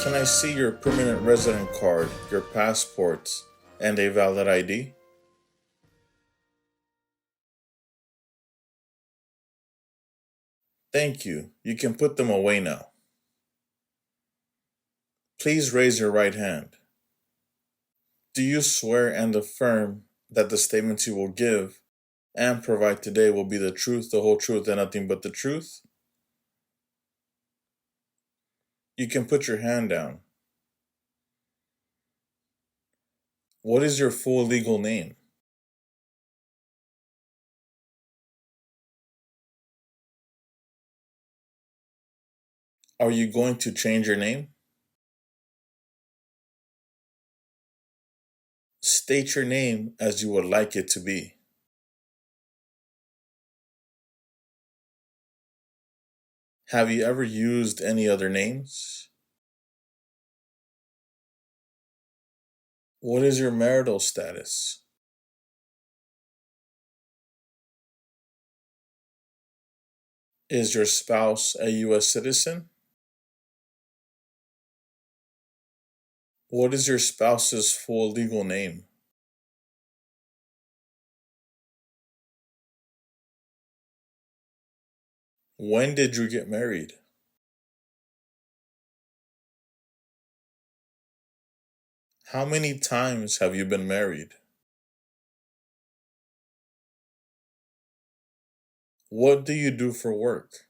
Can I see your permanent resident card, your passports, and a valid ID? Thank you. You can put them away now. Please raise your right hand. Do you swear and affirm that the statements you will give and provide today will be the truth, the whole truth, and nothing but the truth? You can put your hand down. What is your full legal name? Are you going to change your name? State your name as you would like it to be. Have you ever used any other names? What is your marital status? Is your spouse a U.S. citizen? What is your spouse's full legal name? When did you get married? How many times have you been married? What do you do for work?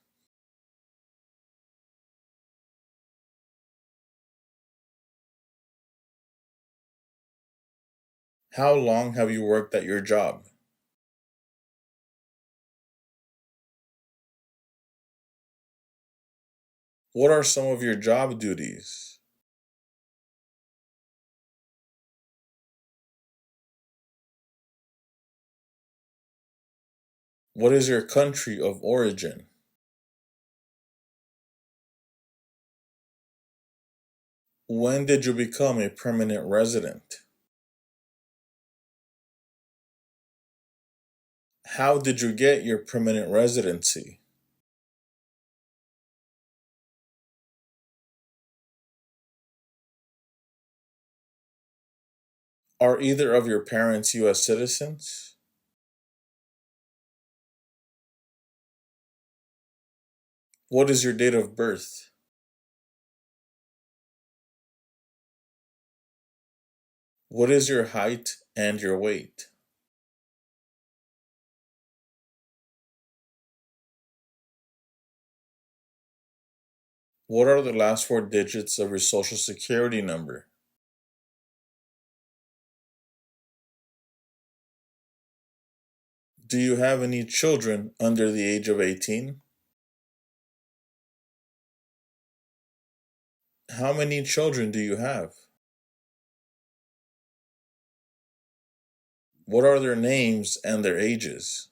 How long have you worked at your job? What are some of your job duties? What is your country of origin? When did you become a permanent resident? How did you get your permanent residency? Are either of your parents U.S. citizens? What is your date of birth? What is your height and your weight? What are the last four digits of your social security number? Do you have any children under the age of 18? How many children do you have? What are their names and their ages?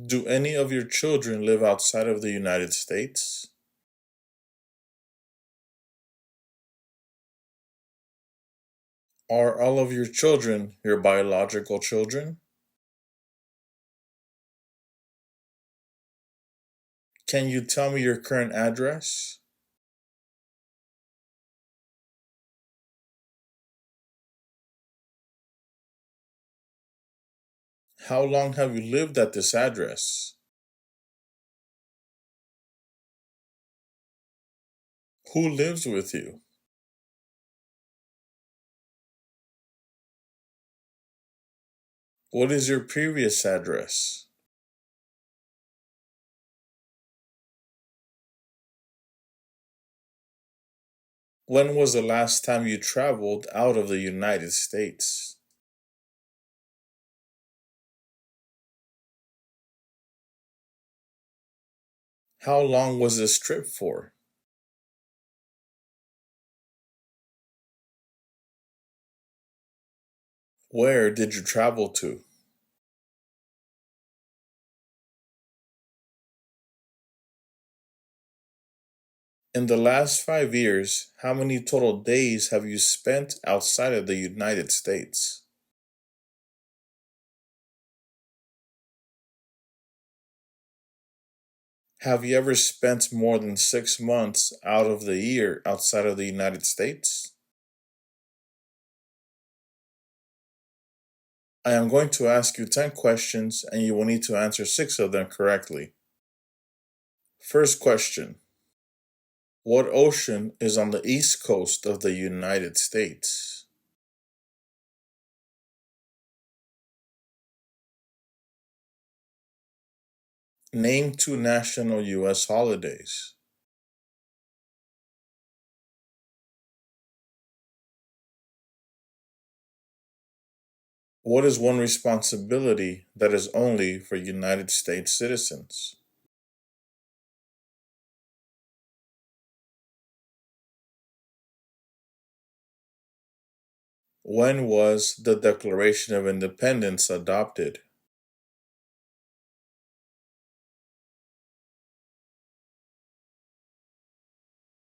Do any of your children live outside of the United States? Are all of your children your biological children? Can you tell me your current address? How long have you lived at this address? Who lives with you? What is your previous address? When was the last time you traveled out of the United States? How long was this trip for? Where did you travel to? In the last 5 years, how many total days have you spent outside of the United States? Have you ever spent more than 6 months out of the year outside of the United States? I am going to ask you 10 questions and you will need to answer 6 of them correctly. First question. What ocean is on the east coast of the United States? Name 2 national U.S. holidays. What is one responsibility that is only for United States citizens? When was the Declaration of Independence adopted?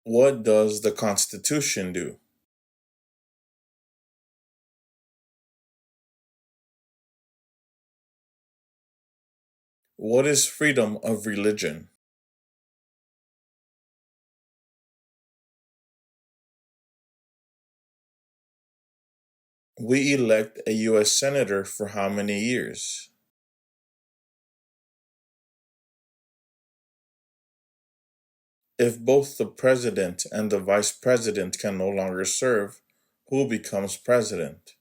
What does the Constitution do? What is freedom of religion? We elect a U.S. Senator for how many years? If both the President and the Vice President can no longer serve, who becomes President?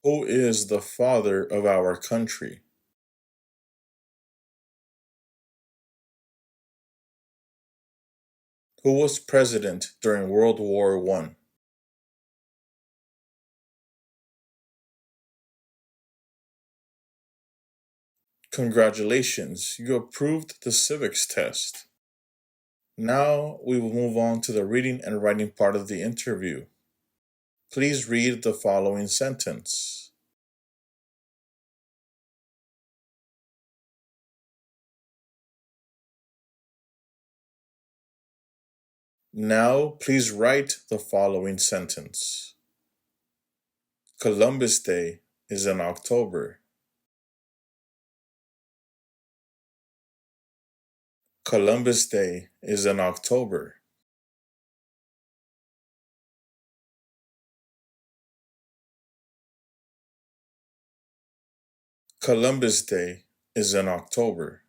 Who is the father of our country? Who was president during World War I? Congratulations, you approved the civics test. Now we will move on to the reading and writing part of the interview. Please read the following sentence. Now please write the following sentence. Columbus Day is in October. Columbus Day is in October. Columbus Day is in October.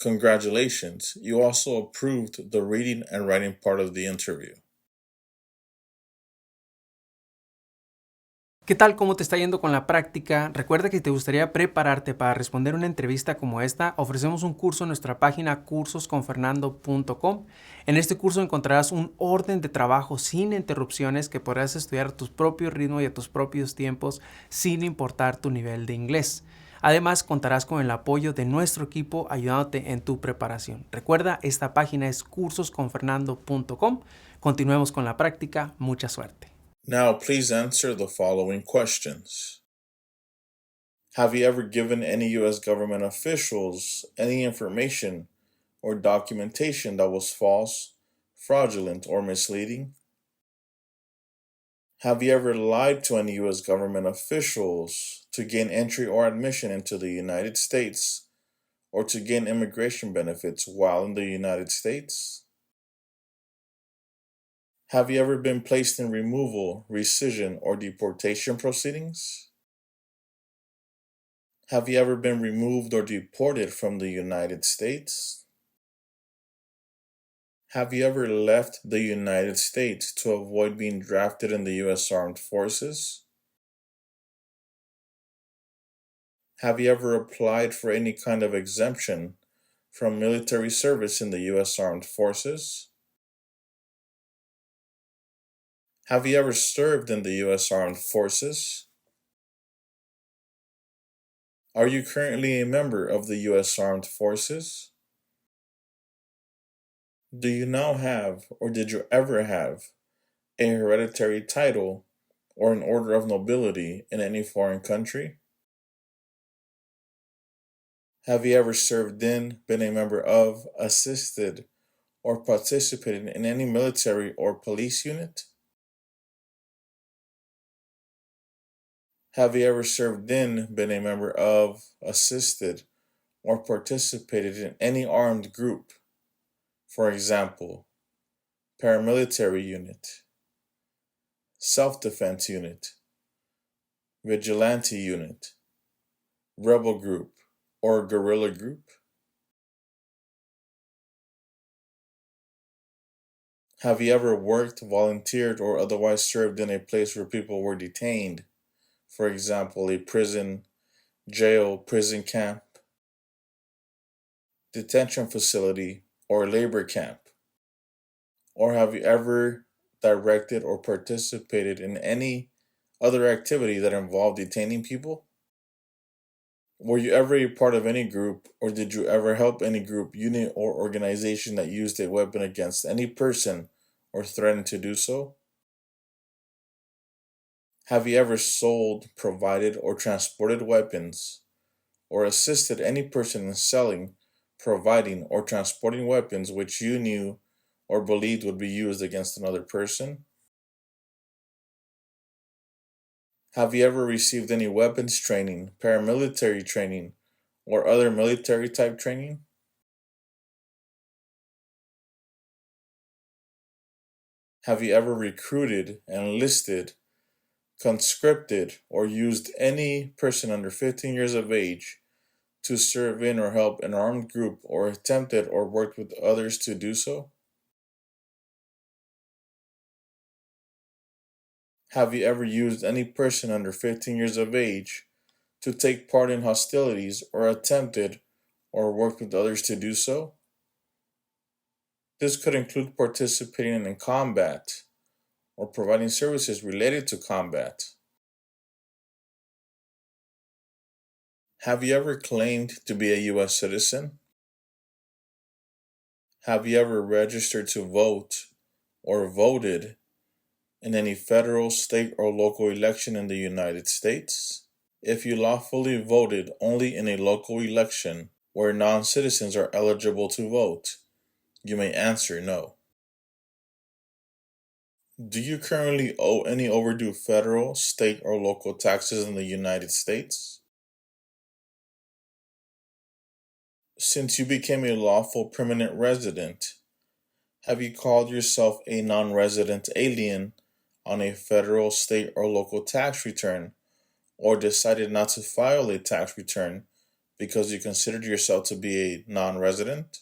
Congratulations, you also approved the reading and writing part of the interview. ¿Qué tal? ¿Cómo te está yendo con la práctica? Recuerda que si te gustaría prepararte para responder una entrevista como esta, ofrecemos un curso en nuestra página cursosconfernando.com. En este curso encontrarás un orden de trabajo sin interrupciones que podrás estudiar a tu propio ritmo y a tus propios tiempos sin importar tu nivel de inglés. Además, contarás con el apoyo de nuestro equipo ayudándote en tu preparación. Recuerda, esta página es cursosconfernando.com. Continuemos con la práctica. Mucha suerte. Now, please answer the following questions. Have you ever given any U.S. government officials any information or documentation that was false, fraudulent, or misleading? Have you ever lied to any U.S. government officials to gain entry or admission into the United States or to gain immigration benefits while in the United States? Have you ever been placed in removal, rescission, or deportation proceedings? Have you ever been removed or deported from the United States? Have you ever left the United States to avoid being drafted in the U.S. Armed Forces? Have you ever applied for any kind of exemption from military service in the U.S. Armed Forces? Have you ever served in the U.S. Armed Forces? Are you currently a member of the U.S. Armed Forces? Do you now have, or did you ever have, a hereditary title or an order of nobility in any foreign country? Have you ever served in, been a member of, assisted, or participated in any military or police unit? Have you ever served in, been a member of, assisted, or participated in any armed group? For example, paramilitary unit, self-defense unit, vigilante unit, rebel group, or guerrilla group? Have you ever worked, volunteered, or otherwise served in a place where people were detained? For example, a prison, jail, prison camp, detention facility, or labor camp? Or have you ever directed or participated in any other activity that involved detaining people? Were you ever a part of any group, or did you ever help any group, unit, or organization that used a weapon against any person or threatened to do so? Have you ever sold, provided, or transported weapons, or assisted any person in selling, providing, or transporting weapons which you knew or believed would be used against another person? Have you ever received any weapons training, paramilitary training, or other military type training? Have you ever recruited, enlisted, conscripted, or used any person under 15 years of age to serve in or help an armed group, or attempted or worked with others to do so? Have you ever used any person under 15 years of age to take part in hostilities, or attempted or worked with others to do so? This could include participating in combat or providing services related to combat. Have you ever claimed to be a U.S. citizen? Have you ever registered to vote or voted in any federal, state, or local election in the United States? If you lawfully voted only in a local election where non-citizens are eligible to vote, you may answer no. Do you currently owe any overdue federal, state, or local taxes in the United States? Since you became a lawful permanent resident, have you called yourself a non-resident alien on a federal, state, or local tax return, or decided not to file a tax return because you considered yourself to be a non-resident?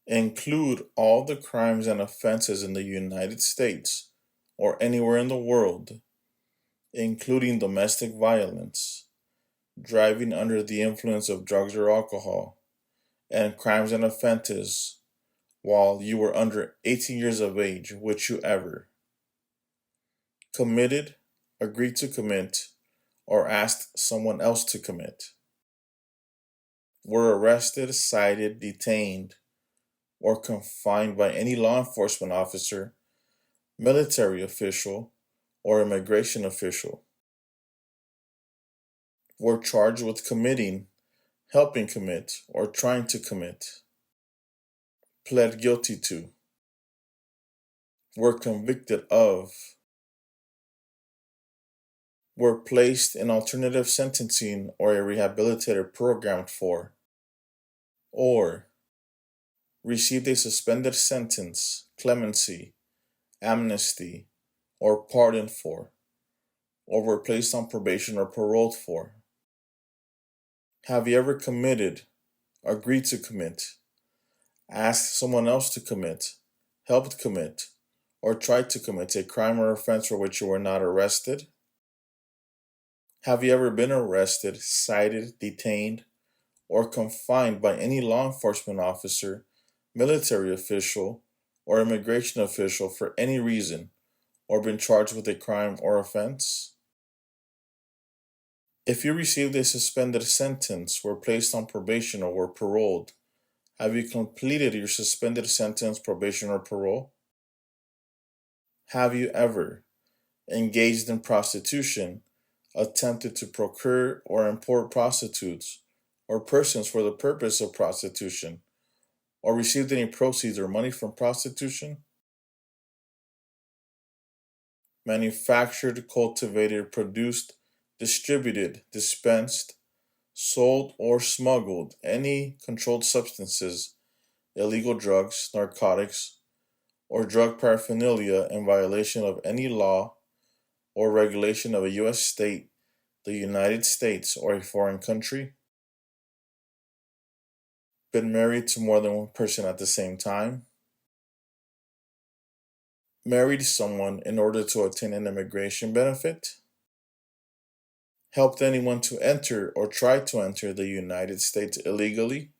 Include all the crimes and offenses in the United States or anywhere in the world, including domestic violence, driving under the influence of drugs or alcohol, and crimes and offenses while you were under 18 years of age, which you ever committed, agreed to commit, or asked someone else to commit, were arrested, cited, detained, or confined by any law enforcement officer, military official, or immigration official, were charged with committing, helping commit, or trying to commit, pled guilty to, were convicted of, were placed in alternative sentencing or a rehabilitative program for, or received a suspended sentence, clemency, amnesty, or pardon for, or were placed on probation or paroled for. Have you ever committed, agreed to commit, asked someone else to commit, helped commit, or tried to commit a crime or offense for which you were not arrested? Have you ever been arrested, cited, detained, or confined by any law enforcement officer, military official, or immigration official for any reason, or been charged with a crime or offense? If you received a suspended sentence, were placed on probation, or were paroled, have you completed your suspended sentence, probation, or parole? Have you ever engaged in prostitution, attempted to procure or import prostitutes, or persons for the purpose of prostitution, or received any proceeds or money from prostitution? Manufactured, cultivated, produced, distributed, dispensed, sold, or smuggled any controlled substances, illegal drugs, narcotics, or drug paraphernalia in violation of any law or regulation of a U.S. state, the United States, or a foreign country. Been married to more than one person at the same time. Married someone in order to obtain an immigration benefit. Helped anyone to enter or try to enter the United States illegally.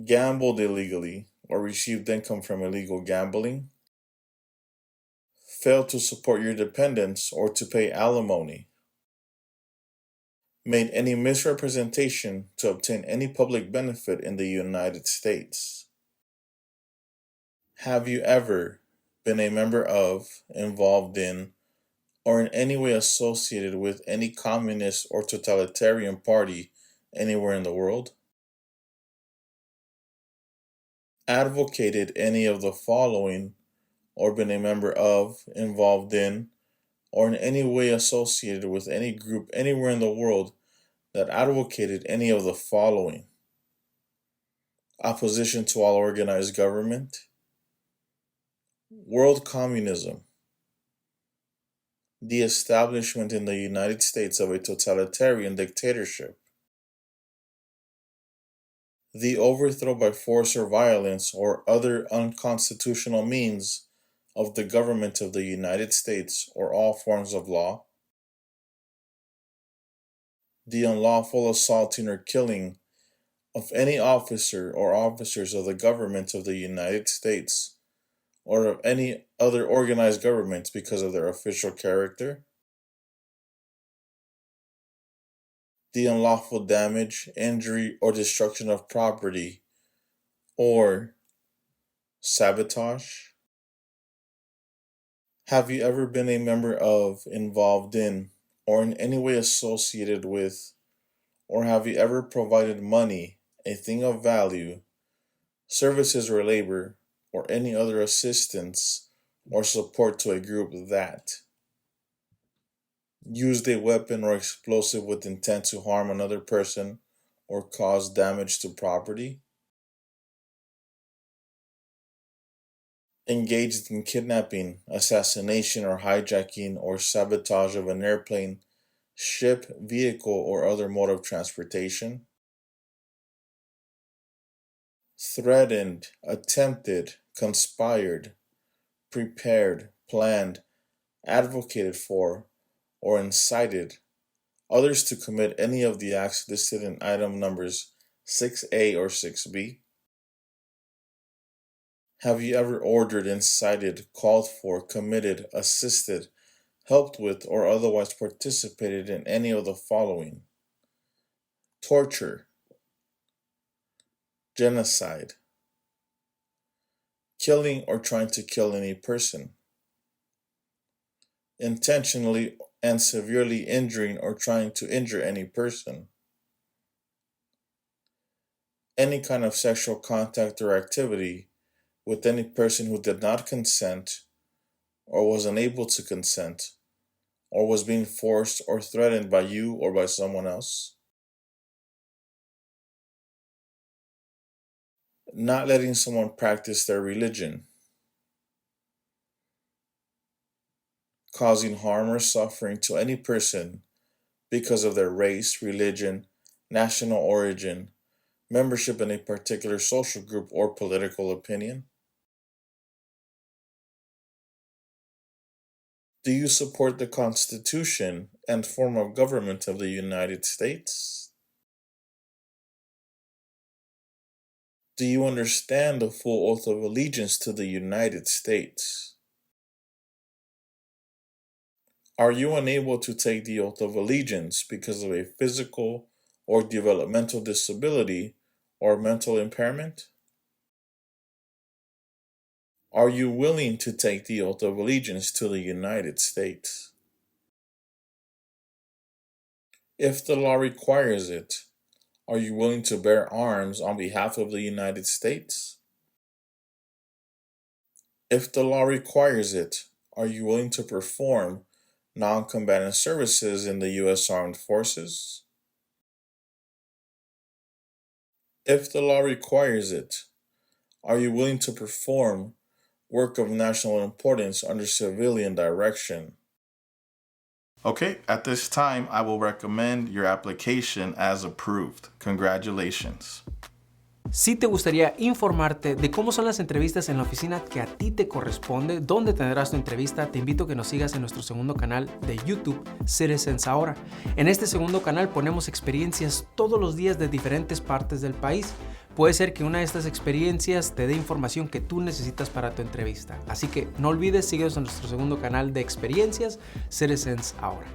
Gambled illegally or received income from illegal gambling. Failed to support your dependents or to pay alimony. Made any misrepresentation to obtain any public benefit in the United States. Have you ever been a member of, involved in, or in any way associated with any communist or totalitarian party anywhere in the world? Advocated any of the following, or been a member of, involved in, or in any way associated with any group anywhere in the world that advocated any of the following: opposition to all organized government, world communism, the establishment in the United States of a totalitarian dictatorship, the overthrow by force or violence or other unconstitutional means of the government of the United States or all forms of law, the unlawful assaulting or killing of any officer or officers of the government of the United States or of any other organized government because of their official character, the unlawful damage, injury, or destruction of property, or sabotage. Have you ever been a member of, involved in, or in any way associated with, or have you ever provided money, a thing of value, services or labor, or any other assistance or support to a group that used a weapon or explosive with intent to harm another person or cause damage to property? Engaged in kidnapping, assassination, or hijacking or sabotage of an airplane, ship, vehicle, or other mode of transportation? Threatened, attempted, conspired, prepared, planned, advocated for, or incited others to commit any of the acts listed in item numbers 6A or 6B? Have you ever ordered, incited, called for, committed, assisted, helped with, or otherwise participated in any of the following: torture, genocide, killing or trying to kill any person, intentionally and severely injuring or trying to injure any person, any kind of sexual contact or activity with any person who did not consent or was unable to consent or was being forced or threatened by you or by someone else, not letting someone practice their religion, causing harm or suffering to any person because of their race, religion, national origin, membership in a particular social group, or political opinion. Do you support the Constitution and form of government of the United States? Do you understand the full oath of allegiance to the United States? Are you unable to take the oath of allegiance because of a physical or developmental disability or mental impairment? Are you willing to take the oath of allegiance to the United States? If the law requires it, are you willing to bear arms on behalf of the United States? If the law requires it, are you willing to perform non-combatant services in the U.S. Armed Forces? If the law requires it, are you willing to perform work of national importance under civilian direction? Okay, at this time, I will recommend your application as approved. Congratulations. Si te gustaría informarte de cómo son las entrevistas en la oficina que a ti te corresponde, dónde tendrás tu entrevista, te invito a que nos sigas en nuestro segundo canal de YouTube, Citizens Ahora. En este segundo canal ponemos experiencias todos los días de diferentes partes del país. Puede ser que una de estas experiencias te dé información que tú necesitas para tu entrevista. Así que no olvides, síguenos en nuestro segundo canal de experiencias, Citizens Ahora.